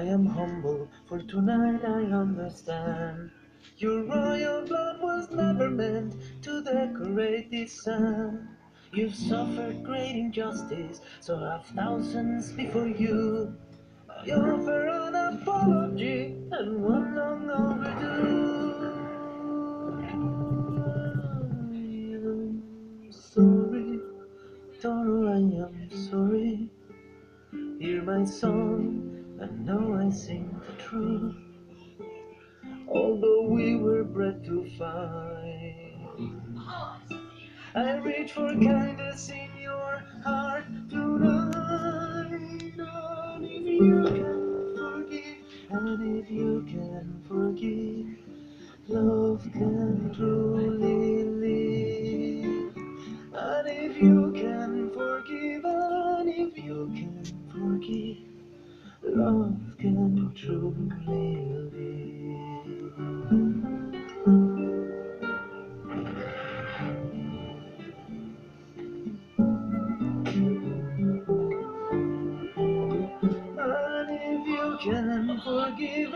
am humble, for tonight I understand. Your royal blood was never meant to decorate this sand. You've suffered great injustice, so have thousands before you. I offer an apology and one long overdue. I'm sorry, Toro, I am sorry. Hear my song, and know I sing the truth. Although we were bred to fight, I reach for kindness in your heart tonight. And if you can forgive, and if you can forgive, love can truly live. And if you can forgive, and if you can forgive, love can truly live. And if you can forgive,